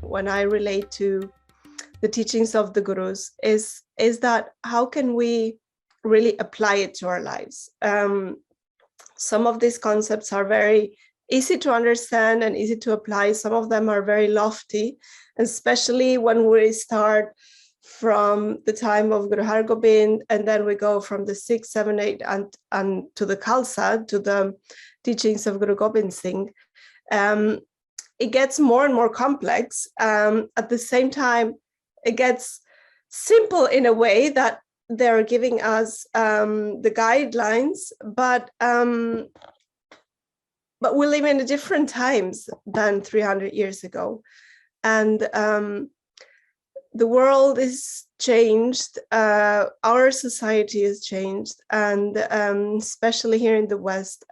when I relate to the teachings of the Gurus is that how can we really apply it to our lives? Some of these concepts are very easy to understand and easy to apply. Some of them are very lofty, especially when we start from the time of Guru Har Gobind, and then we go from the 6, 7, 8, and to the Khalsa, to the teachings of Guru Gobind Singh. It gets more and more complex. At the same time, it gets simple in a way that they're giving us the guidelines, but we live in different times than 300 years ago. And the world is changed, our society has changed, and especially here in the West,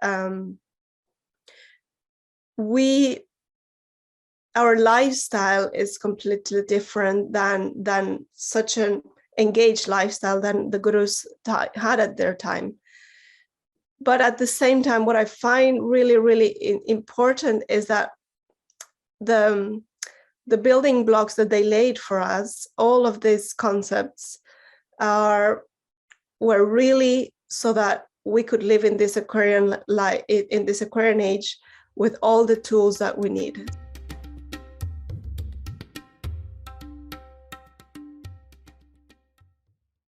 our lifestyle is completely different than such an engaged lifestyle than the Gurus had at their time. But at the same time, what I find really, really important is that the building blocks that they laid for us, all of these concepts were really so that we could live in this Aquarian age with all the tools that we need.